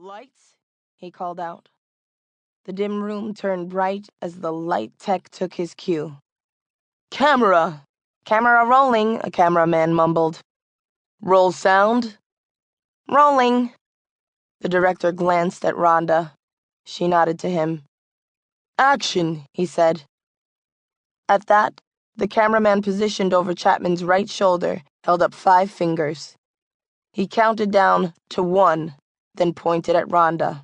Lights, he called out. The dim room turned bright as the light tech took his cue. Camera! Camera rolling, a cameraman mumbled. Roll sound? Rolling. The director glanced at Rhonda. She nodded to him. Action, he said. At that, the cameraman positioned over Chatman's right shoulder held up 5 fingers. He counted down to 1, then pointed at Rhonda.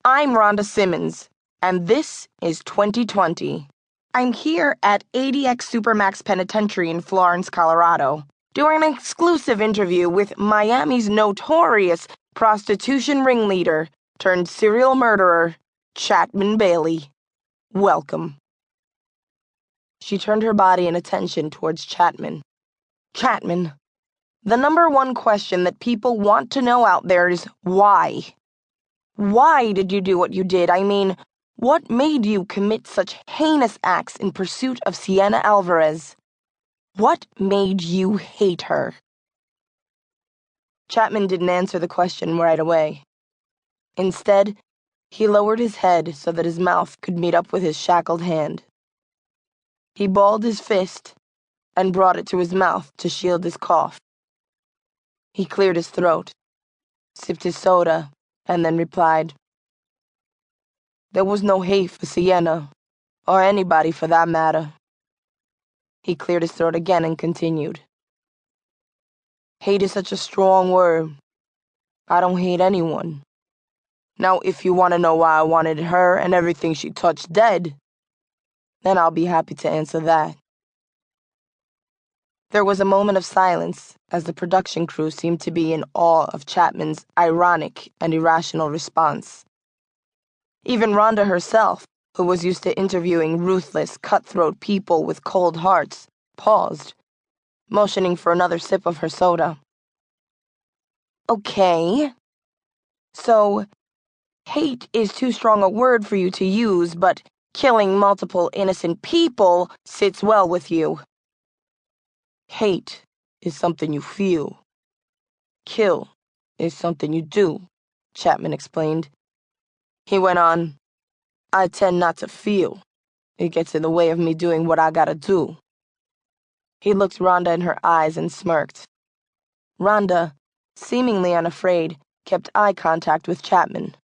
I'm Rhonda Simmons, and this is 2020. I'm here at ADX Supermax Penitentiary in Florence, Colorado, doing an exclusive interview with Miami's notorious prostitution ringleader turned serial murderer, Chatman Bailey. Welcome. She turned her body and attention towards Chatman. Chatman, the #1 question that people want to know out there is why? Why did you do what you did? I mean, what made you commit such heinous acts in pursuit of Sienna Alvarez? What made you hate her? Chatman didn't answer the question right away. Instead, he lowered his head so that his mouth could meet up with his shackled hand. He balled his fist and brought it to his mouth to shield his cough. He cleared his throat, sipped his soda, and then replied, There was no hate for Sienna, or anybody for that matter. He cleared his throat again and continued. Hate is such a strong word. I don't hate anyone. Now, if you want to know why I wanted her and everything she touched dead, then I'll be happy to answer that. There was a moment of silence as the production crew seemed to be in awe of Chatman's ironic and irrational response. Even Rhonda herself, who was used to interviewing ruthless, cutthroat people with cold hearts, paused, motioning for another sip of her soda. Okay. So, hate is too strong a word for you to use, but killing multiple innocent people sits well with you. Hate is something you feel. Kill is something you do, Chatman explained. He went on, I tend not to feel. It gets in the way of me doing what I gotta do. He looked Rhonda in her eyes and smirked. Rhonda, seemingly unafraid, kept eye contact with Chatman.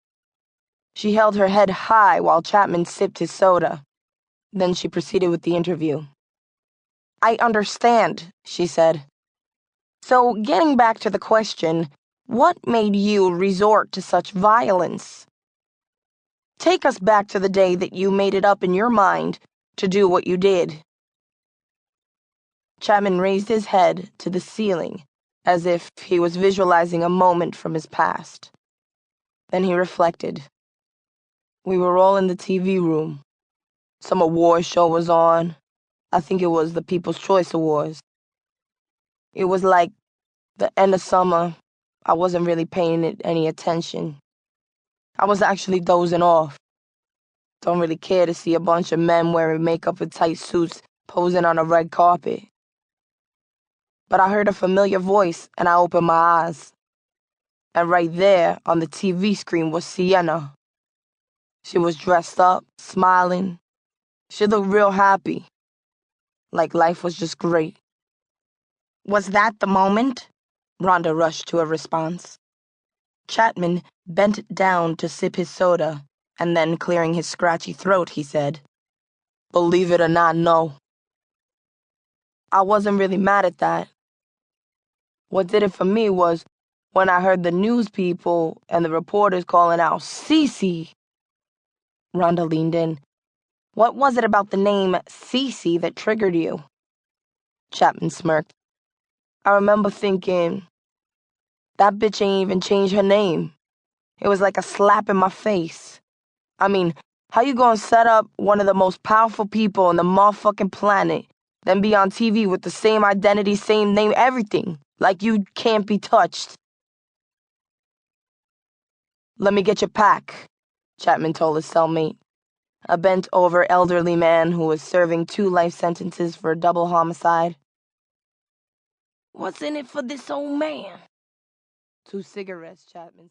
She held her head high while Chatman sipped his soda. Then she proceeded with the interview. I understand, she said. So, getting back to the question, what made you resort to such violence? Take us back to the day that you made it up in your mind to do what you did. Chatman raised his head to the ceiling, as if he was visualizing a moment from his past. Then he reflected. We were all in the TV room. Some award show was on. I think it was the People's Choice Awards. It was like the end of summer. I wasn't really paying it any attention. I was actually dozing off. Don't really care to see a bunch of men wearing makeup and tight suits posing on a red carpet. But I heard a familiar voice and I opened my eyes. And right there on the TV screen was Sienna. She was dressed up, smiling. She looked real happy. Like life was just great. Was that the moment? Rhonda rushed to a response. Chatman bent down to sip his soda, and then, clearing his scratchy throat, he said, Believe it or not, no. I wasn't really mad at that. What did it for me was when I heard the news people and the reporters calling out, Cece. Rhonda leaned in. What was it about the name Cece that triggered you? Chatman smirked. I remember thinking, that bitch ain't even changed her name. It was like a slap in my face. I mean, how you gonna set up one of the most powerful people on the motherfucking planet, then be on TV with the same identity, same name, everything, like you can't be touched? Let me get your pack, Chatman told his cellmate, a bent-over elderly man who was serving 2 life sentences for a double homicide. What's in it for this old man? 2 cigarettes, Chatman said.